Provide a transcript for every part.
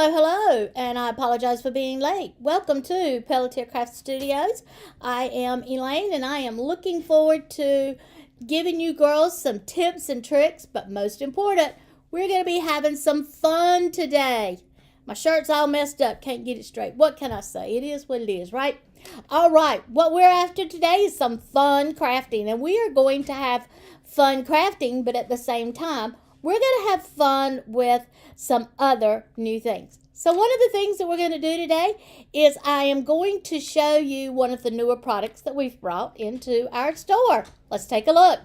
Hello, hello, and I apologize for being late. Welcome to Pelletier Craft Studios. I am Elaine, and I am looking forward to giving you girls some tips and tricks, but most important, we're going to be having some fun today. My shirt's all messed up, can't get it straight. What can I say? It is what it is, right? All right, what we're after today is some fun crafting, and we are going to have fun crafting, but at the same time, we're going to have fun with some other new things. So one of the things that we're going to do today is I am going to show you one of the newer products that we've brought into our store. Let's take a look.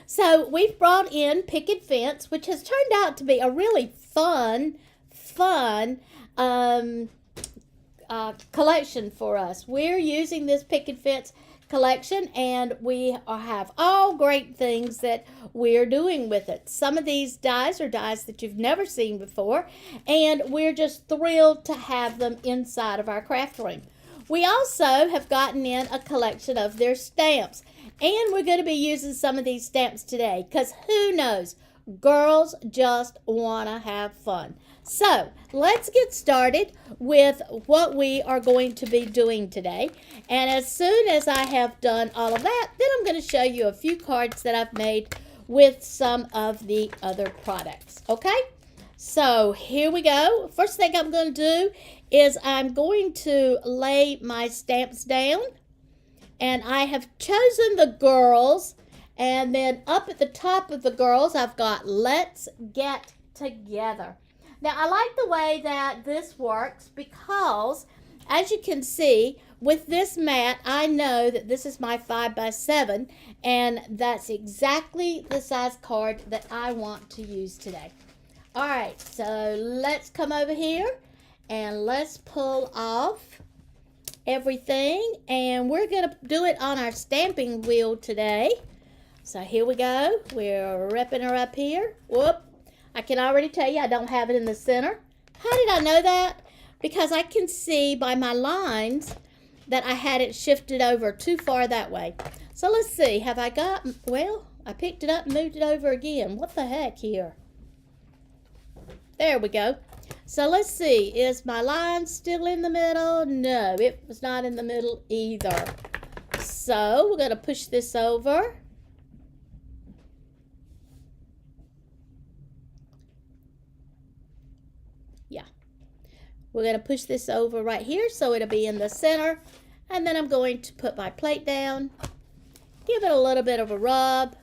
So we've brought in Picket Fence, which has turned out to be a really fun collection for us. We're using this Picket Fence collection, and we have all great things that we're doing with it. Some of these dies are dies that you've never seen before, and we're just thrilled to have them inside of our craft room. We also have gotten in a collection of their stamps, and we're going to be using some of these stamps today because who knows, girls just want to have fun. So let's get started with what we are going to be doing today. And as soon as I have done all of that, then I'm going to show you a few cards that I've made with some of the other products. Okay, so here we go. First thing I'm going to do is I'm going to lay my stamps down. And I have chosen the girls. And then up at the top of the girls, I've got Let's Get Together. Now, I like the way that this works because, as you can see, with this mat, I know that this is my 5x7, and that's exactly the size card that I want to use today. All right, so let's come over here, and let's pull off everything, and we're going to do it on our stamping wheel today. So here we go. We're wrapping her up here. Whoop. I can already tell you I don't have it in the center. How did I know that? Because I can see by my lines that I had it shifted over too far that way. So let's see. Have I got, well, I picked it up and moved it over again. What the heck here? There we go. So let's see. Is my line still in the middle? No, it was not in the middle either. So we're going to push this over. We're going to push this over right here so it'll be in the center. And then I'm going to put my plate down, give it a little bit of a rub,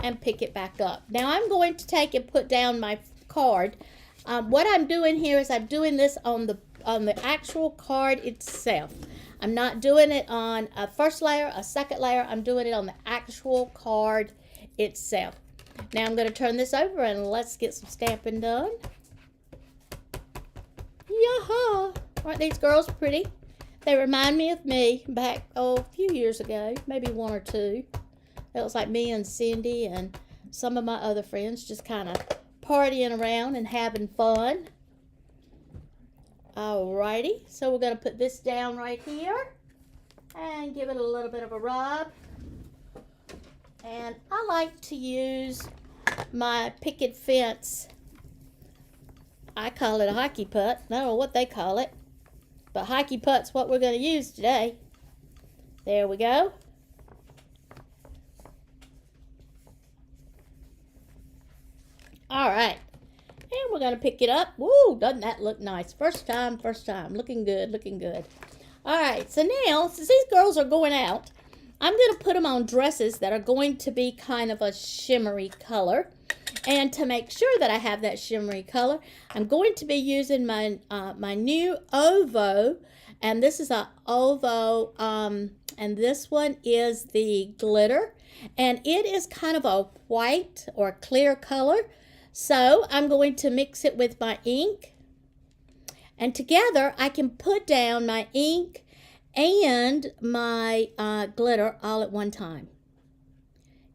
and pick it back up. Now I'm going to take and put down my card. What I'm doing here is I'm doing this on the actual card itself. I'm not doing it on a first layer, a second layer. I'm doing it on the actual card itself. Now I'm going to turn this over and let's get some stamping done. Yaha! Aren't these girls pretty? They remind me of me back, a few years ago, maybe one or two. It was like me and Cindy and some of my other friends just kind of partying around and having fun. Alrighty, so we're going to put this down right here and give it a little bit of a rub. And I like to use my Picket Fence, I call it a hockey putt. I don't know what they call it, but hockey putt's what we're going to use today. There we go. All right, and we're going to pick it up. Woo, doesn't that look nice? First time, looking good, looking good. All right, so now, since these girls are going out, I'm going to put them on dresses that are going to be kind of a shimmery color. And to make sure that I have that shimmery color, I'm going to be using my my new Ovo, and this is a Ovo, and this one is the glitter, and it is kind of a white or clear color. So I'm going to mix it with my ink, and together I can put down my ink and my glitter all at one time.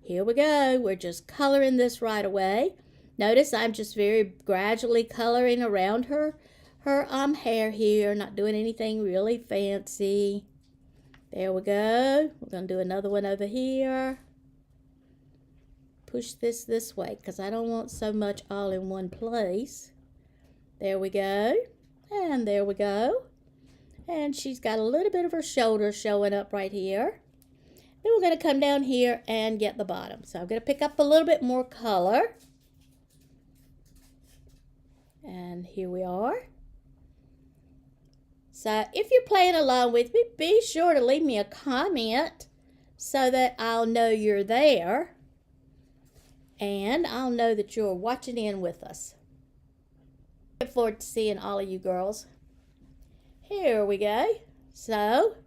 Here we go. We're just coloring this right away. Notice I'm just very gradually coloring around her hair here, not doing anything really fancy. There we go. We're going to do another one over here. Push this way because I don't want so much all in one place. There we go. And there we go. And she's got a little bit of her shoulder showing up right here. Then we're going to come down here and get the bottom. So I'm going to pick up a little bit more color. And here we are. So if you're playing along with me, be sure to leave me a comment so that I'll know you're there. And I'll know that you're watching in with us. Look forward to seeing all of you girls. Here we go. So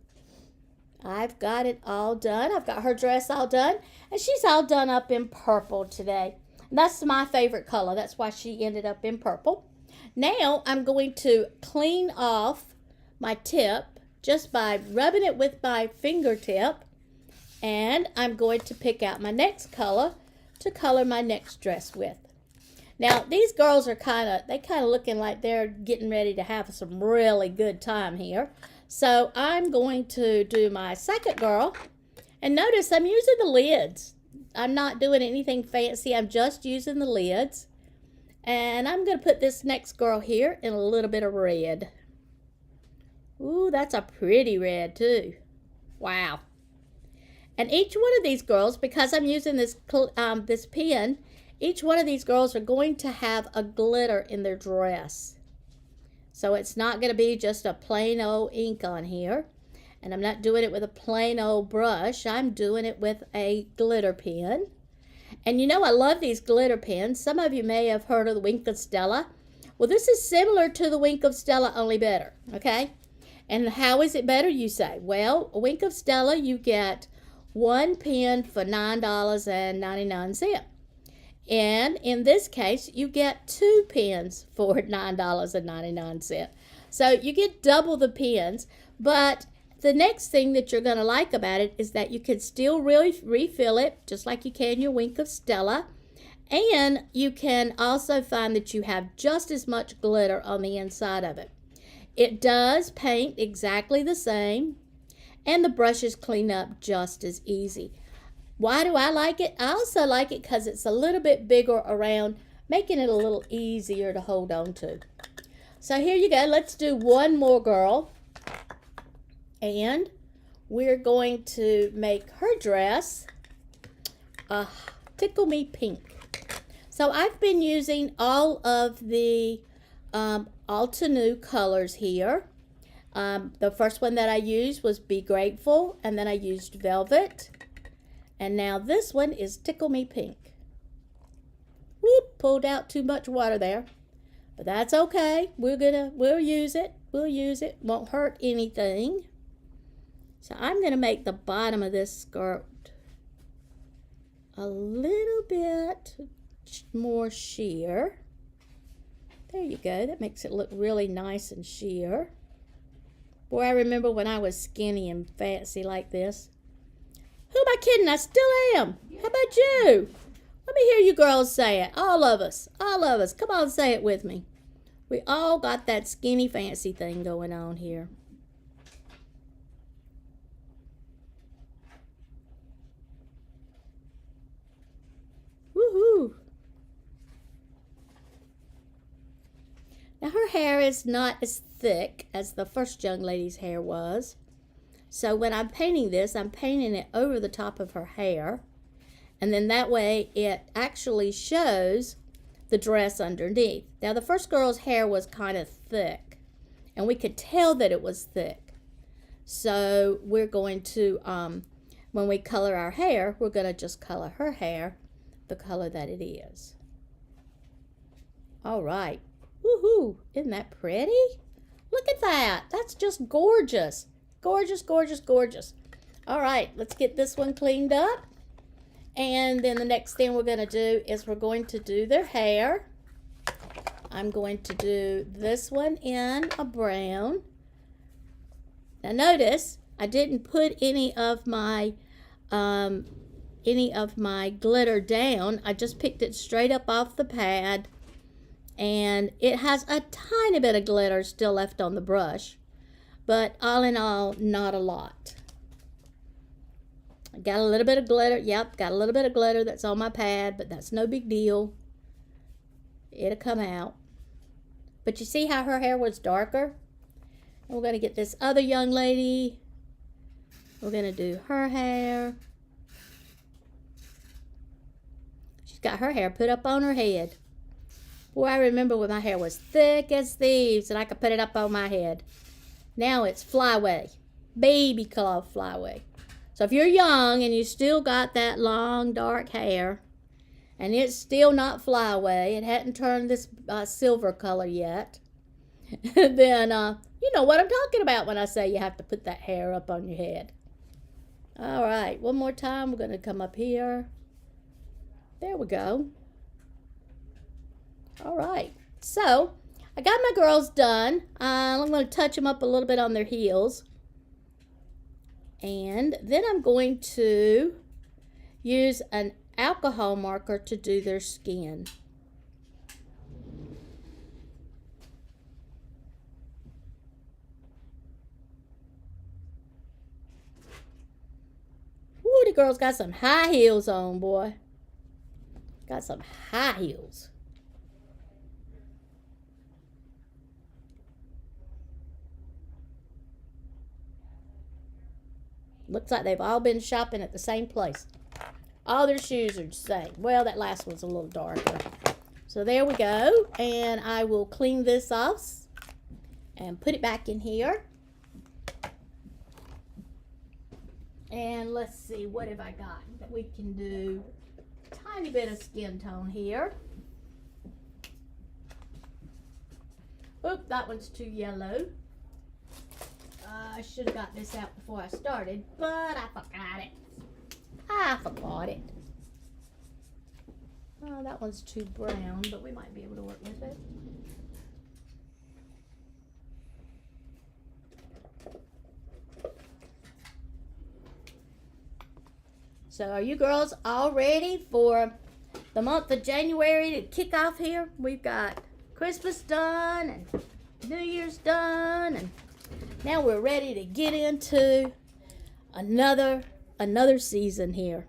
I've got it all done. I've got her dress all done. And she's all done up in purple today. And that's my favorite color. That's why she ended up in purple. Now I'm going to clean off my tip just by rubbing it with my fingertip. And I'm going to pick out my next color to color my next dress with. Now these girls are kind of looking like they're getting ready to have some really good time here. So I'm going to do my second girl, and notice I'm using the lids. I'm not doing anything fancy, I'm just using the lids. And I'm going to put this next girl here in a little bit of red. Ooh, that's a pretty red too. Wow. And each one of these girls, because I'm using this pen, each one of these girls are going to have a glitter in their dress. So it's not going to be just a plain old ink on here. And I'm not doing it with a plain old brush. I'm doing it with a glitter pen. And you know I love these glitter pens. Some of you may have heard of the Wink of Stella. Well, this is similar to the Wink of Stella, only better, okay? And how is it better, you say? Well, a Wink of Stella, you get one pen for $9.99. And in this case, you get 2 pens for $9.99. So you get double the pens, but the next thing that you're going to like about it is that you can still really refill it, just like you can your Wink of Stella. And you can also find that you have just as much glitter on the inside of it. It does paint exactly the same, and the brushes clean up just as easy. Why do I like it? I also like it because it's a little bit bigger around, making it a little easier to hold on to. So here you go. Let's do one more girl. And we're going to make her dress Tickle Me Pink. So I've been using all of the Altenew colors here. The first one that I used was Be Grateful, and then I used Velvet. And now this one is Tickle Me Pink. Whoop, pulled out too much water there. But that's okay. We'll use it. We'll use it. Won't hurt anything. So I'm going to make the bottom of this skirt a little bit more sheer. There you go. That makes it look really nice and sheer. Boy, I remember when I was skinny and fancy like this. Who am I kidding? I still am. How about you? Let me hear you girls say it. All of us. All of us. Come on, say it with me. We all got that skinny fancy thing going on here. Woohoo! Now her hair is not as thick as the first young lady's hair was. So when I'm painting this, I'm painting it over the top of her hair. And then that way it actually shows the dress underneath. Now the first girl's hair was kind of thick, and we could tell that it was thick. So we're going to, when we color our hair, we're going to just color her hair the color that it is. All right. Woohoo! Isn't that pretty? Look at that. That's just gorgeous. Gorgeous, gorgeous, gorgeous. All right, let's get this one cleaned up. And then the next thing we're going to do is we're going to do their hair. I'm going to do this one in a brown. Now notice I didn't put any of my glitter down. I just picked it straight up off the pad, and it has a tiny bit of glitter still left on the brush, but all in all, not a lot. I got a little bit of glitter. Yep, got a little bit of glitter that's on my pad, but that's no big deal. It'll come out. But you see how her hair was darker? And we're going to get this other young lady. We're going to do her hair. She's got her hair put up on her head. Boy, I remember when my hair was thick as thieves and I could put it up on my head. Now it's flyaway. Baby color flyaway. So if you're young and you still got that long dark hair and it's still not flyaway, it hadn't turned this silver color yet, then you know what I'm talking about when I say you have to put that hair up on your head. All right, one more time. We're going to come up here. There we go. All right, so I got my girls done. I'm going to touch them up a little bit on their heels. And then I'm going to use an alcohol marker to do their skin. Ooh, the girls got some high heels on, boy. Got some high heels. Looks like they've all been shopping at the same place. All their shoes are the same. Well, that last one's a little darker. So there we go. And I will clean this off and put it back in here. And let's see, what have I got that we can do? Tiny bit of skin tone here. Oop, that one's too yellow. I should have got this out before I started, but I forgot it. Oh, that one's too brown, but we might be able to work with it. So are you girls all ready for the month of January to kick off here? We've got Christmas done and New Year's done, and now we're ready to get into another season here.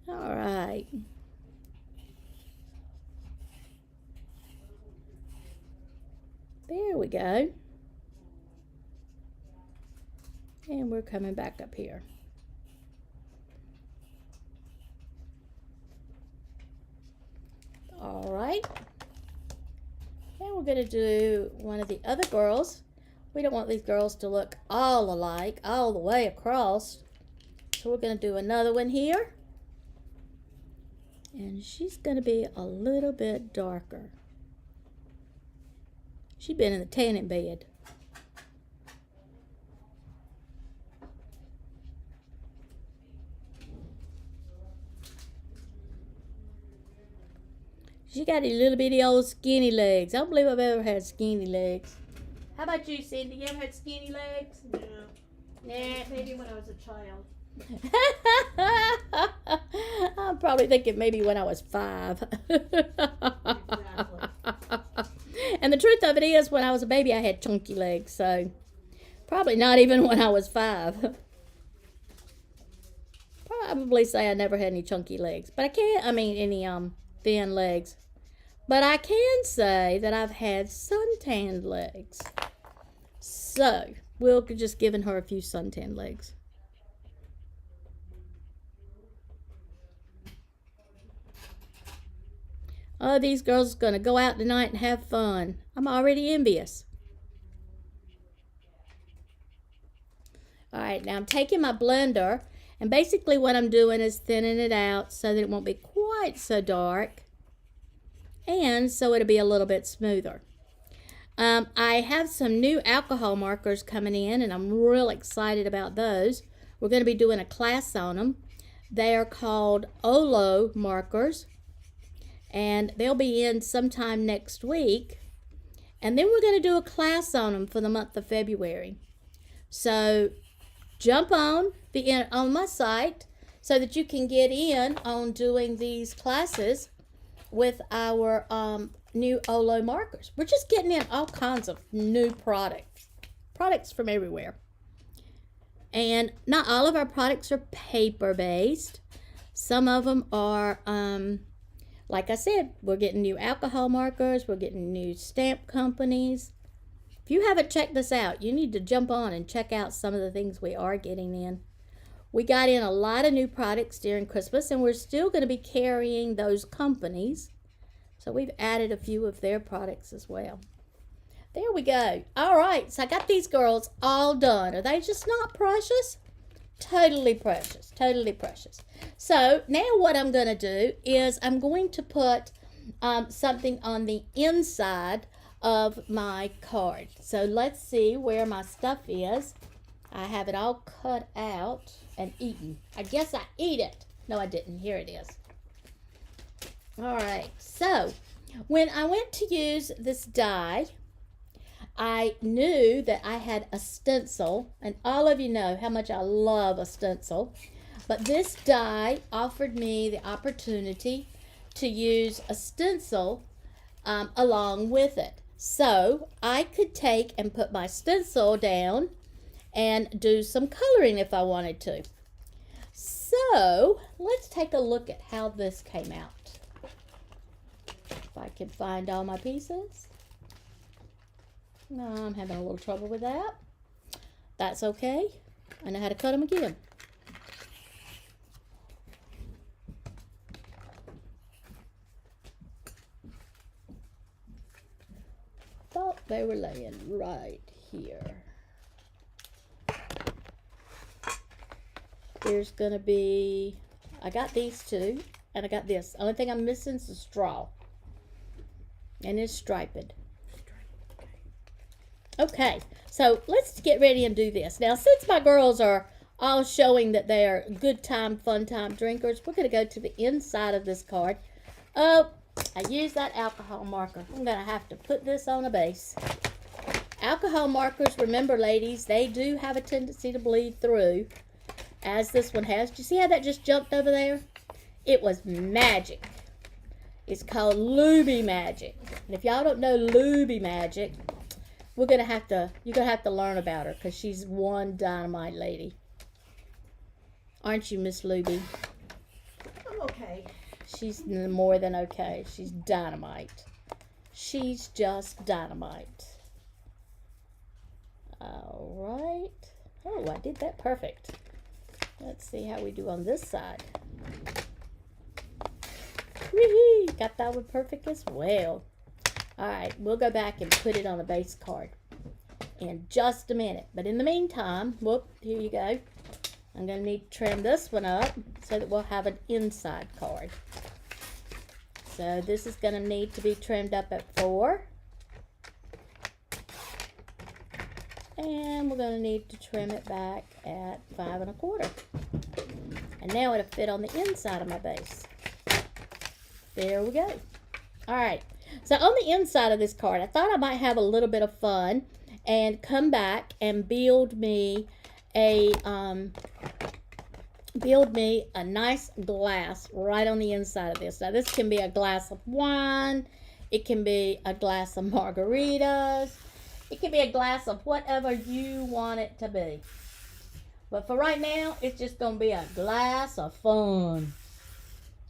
All right. There we go. And we're coming back up here. All right. And we're going to do one of the other girls. We don't want these girls to look all alike all the way across. So we're going to do another one here. And she's going to be a little bit darker. She's been in the tanning bed. She got a little bitty old skinny legs. I don't believe I've ever had skinny legs. How about you, Cindy? You ever had skinny legs? No. Nah. Maybe when I was a child. I'm probably thinking maybe when I was 5. Exactly. And the truth of it is, when I was a baby, I had chunky legs. So probably not even when I was 5. Probably say I never had any chunky legs. But any thin legs. But I can say that I've had suntanned legs. So we'll just giving her a few suntanned legs. Oh, these girls are going to go out tonight and have fun. I'm already envious. All right, now I'm taking my blender, and basically what I'm doing is thinning it out so that it won't be quite so dark, and so it'll be a little bit smoother. I have some new alcohol markers coming in, and I'm real excited about those. We're going to be doing a class on them. They are called Olo markers, and they'll be in sometime next week. And then we're going to do a class on them for the month of February. So jump on my site so that you can get in on doing these classes with our new Olo markers. We're just getting in all kinds of new products from everywhere. And not all of our products are paper based. Some of them are like I said, we're getting new alcohol markers. We're getting new stamp companies. If you haven't checked us out, you need to jump on and check out some of the things we are getting in. We got in a lot of new products during Christmas, and we're still going to be carrying those companies. So we've added a few of their products as well. There we go. All right, so I got these girls all done. Are they just not precious? Totally precious, totally precious. So now what I'm going to do is I'm going to put something on the inside of my card. So let's see where my stuff is. I have it all cut out and eaten. I guess I ate it. No, I didn't. Here it is. All right, so when I went to use this die, I knew that I had a stencil, and all of you know how much I love a stencil, but this die offered me the opportunity to use a stencil along with it. So I could take and put my stencil down and do some coloring if I wanted to. So let's take a look at how this came out. If I can find all my pieces. No, I'm having a little trouble with that. That's okay. I know how to cut them again. Thought they were laying right here. There's going to be, I got these two, and I got this. The only thing I'm missing is the straw. And it's striped. Okay, so let's get ready and do this. Now, since my girls are all showing that they are good time, fun time drinkers, we're going to go to the inside of this card. Oh, I used that alcohol marker. I'm going to have to put this on a base. Alcohol markers, remember ladies, they do have a tendency to bleed through, as this one has. Do you see how that just jumped over there? It was magic. It's called Luby Magic. And if y'all don't know Luby Magic, you're gonna have to learn about her, because she's one dynamite lady. Aren't you, Miss Luby? I'm okay. She's more than okay. She's dynamite. She's just dynamite. All right. Oh, I did that perfect. Let's see how we do on this side. Whee! Got that one perfect as well. All right, we'll go back and put it on a base card in just a minute. But in the meantime, whoop, here you go. I'm going to need to trim this one up so that we'll have an inside card. So this is going to need to be trimmed up at 4. And we're going to need to trim it back at 5 1/4. And now it'll fit on the inside of my base. There we go. All right. So on the inside of this card, I thought I might have a little bit of fun and come back and build me a nice glass right on the inside of this. Now this can be a glass of wine, it can be a glass of margaritas, it can be a glass of whatever you want it to be. But for right now, it's just going to be a glass of fun.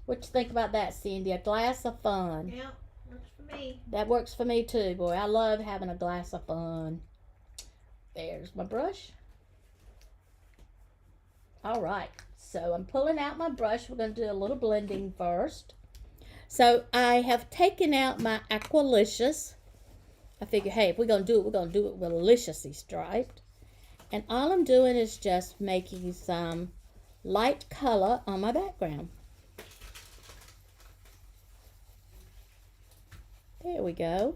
What you think about that, Cindy? A glass of fun. Yeah, works for me. That works for me too, boy. I love having a glass of fun. There's my brush. All right, so I'm pulling out my brush. We're going to do a little blending first. So I have taken out my Aqualicious. I figure, hey, if we're going to do it, we're going to do it with Liciously striped. And all I'm doing is just making some light color on my background. There we go.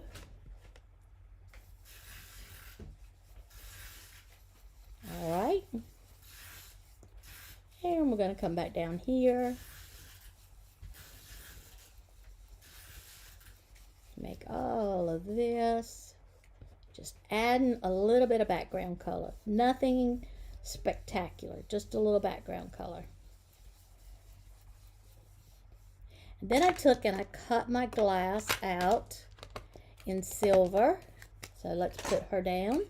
All right. And we're going to come back down here. Make all of this. Just adding a little bit of background color. Nothing spectacular, just a little background color. And then I took and I cut my glass out in silver. So let's put her down.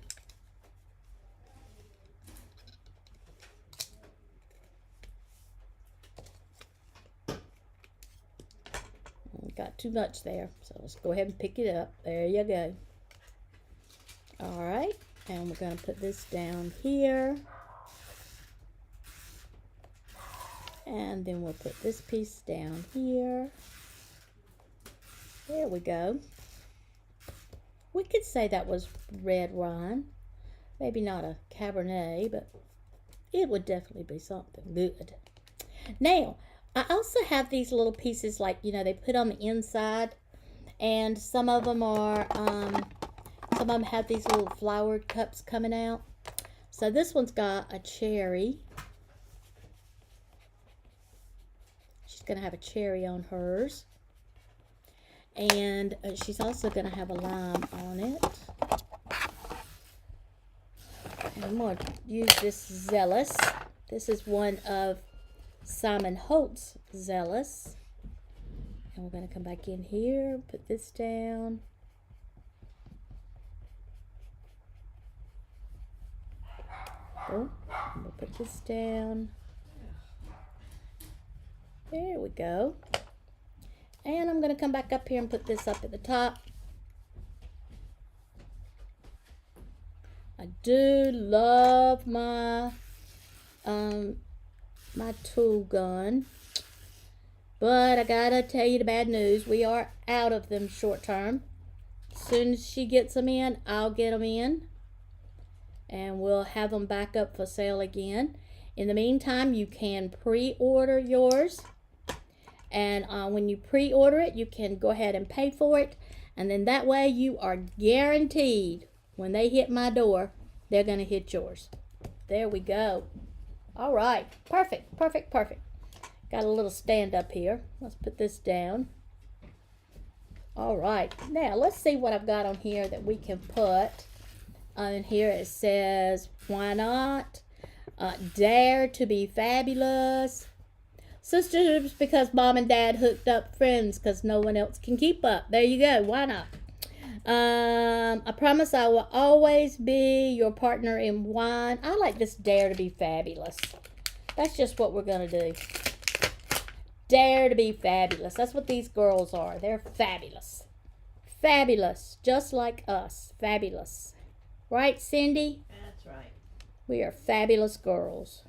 got too much there. So let's go ahead and pick it up. There you go. All right. And we're going to put this down here. And then we'll put this piece down here. There we go. We could say that was red wine. Maybe not a Cabernet, but it would definitely be something good. Now, I also have these little pieces like, you know, they put on the inside. And some of them are, some of them have these little flowered cups coming out. So this one's got a cherry. She's going to have a cherry on hers. And she's also going to have a lime on it. And I'm going to use this Zealous. This is one of Simon Holt's Zealous. And we're going to come back in here, put this down. Oh, we'll put this down. There we go. And I'm going to come back up here and put this up at the top. I do love my my tool gun. But I gotta tell you the bad news. We are out of them short term. As soon as she gets them in, I'll get them in. And we'll have them back up for sale again. In the meantime, you can pre-order yours. And when you pre-order it, you can go ahead and pay for it. And then that way you are guaranteed when they hit my door, they're going to hit yours. There we go. All right. Perfect, perfect, perfect. Got a little stand up here. Let's put this down. All right. Now, let's see what I've got on here that we can put. On here it says, why not? Dare to be fabulous. Sisters because mom and dad hooked up, friends because no one else can keep up. There you go. Why not? I promise I will always be your partner in wine. I like this dare to be fabulous. That's just what we're going to do. Dare to be fabulous. That's what these girls are. They're fabulous. Fabulous. Just like us. Fabulous. Right, Cindy? That's right. We are fabulous girls.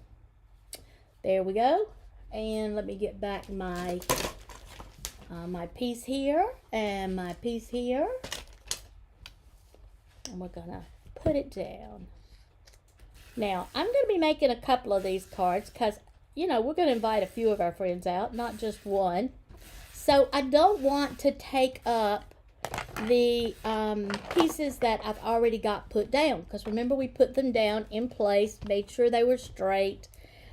There we go. And let me get back my my piece here and my piece here. And we're going to put it down. Now, I'm going to be making a couple of these cards because, you know, we're going to invite a few of our friends out, not just one. So I don't want to take up the pieces that I've already got put down. Because remember, we put them down in place, made sure they were straight.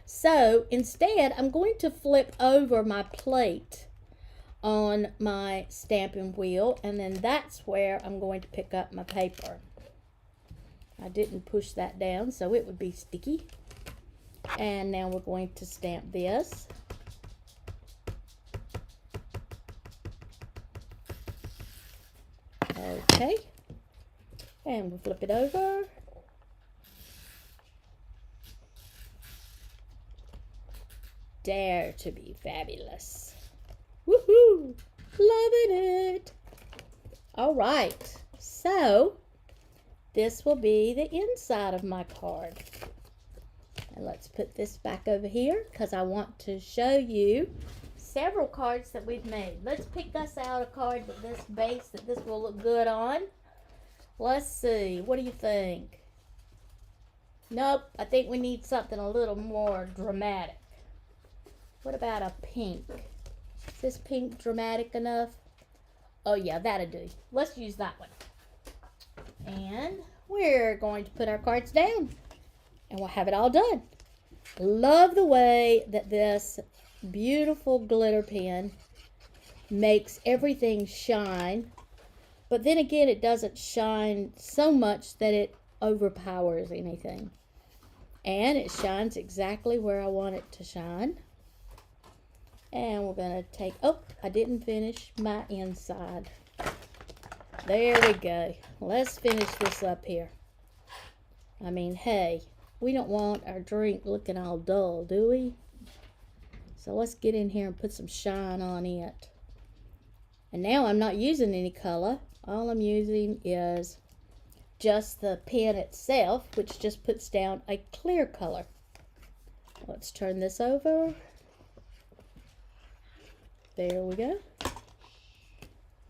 So instead, I'm going to flip over my plate on my stamping wheel. And then that's where I'm going to pick up my paper. I didn't push that down, so it would be sticky. And now we're going to stamp this. Okay. And we'll flip it over. Dare to be fabulous. Woohoo! Loving it. All right. So, this will be the inside of my card. And let's put this back over here because I want to show you several cards that we've made. Let's pick us out a card with this base that this will look good on. Let's see. What do you think? Nope. I think we need something a little more dramatic. What about a pink? Is this pink dramatic enough? Oh yeah, that'll do. Let's use that one. And we're going to put our cards down. And we'll have it all done. Love the way that this beautiful glitter pen makes everything shine. But then again, it doesn't shine so much that it overpowers anything. And it shines exactly where I want it to shine. And we're going to take, oh, I didn't finish my inside. There we go. Let's finish this up here. I mean, hey, we don't want our drink looking all dull, do we? So let's get in here and put some shine on it. And now I'm not using any color. All I'm using is just the pen itself, which just puts down a clear color. Let's turn this over. There we go.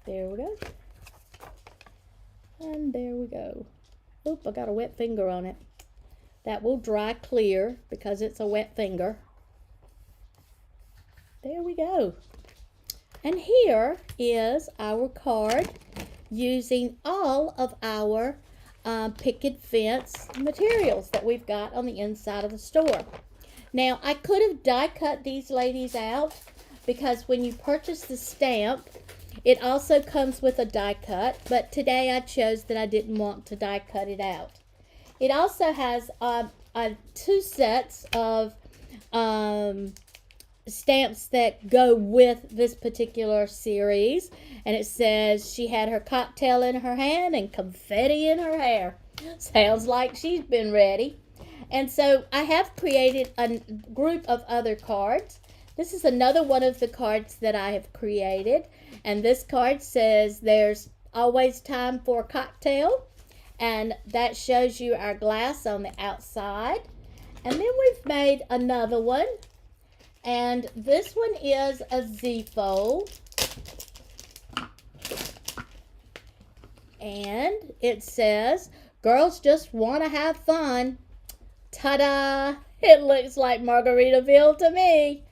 There we go. And there we go. Oop, I got a wet finger on it. That will dry clear because it's a wet finger. There we go. And here is our card using all of our Picket Fence materials that we've got on the inside of the store. Now, I could have die cut these ladies out because when you purchase the stamp, it also comes with a die cut, but today I chose that I didn't want to die cut it out. It also has 2 sets of stamps that go with this particular series, and it says she had her cocktail in her hand and confetti in her hair. Sounds like she's been ready. And so I have created a group of other cards. This is another one of the cards that I have created, and this card says there's always time for a cocktail, and that shows you our glass on the outside. And then we've made another one, and this one is a Z-fold, and it says girls just want to have fun. Ta-da! It looks like Margaritaville to me.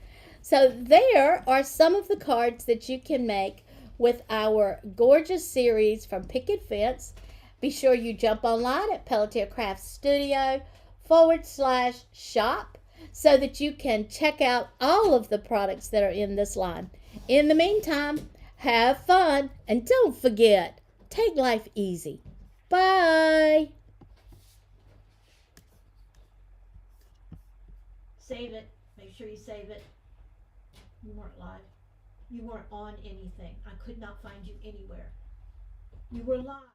So there are some of the cards that you can make with our gorgeous series from Picket Fence. Be sure you jump online at Pelletier Craft Studio /shop so that you can check out all of the products that are in this line. In the meantime, have fun and don't forget, take life easy. Bye! Save it. Make sure you save it. You weren't live. You weren't on anything. I could not find you anywhere. You were live.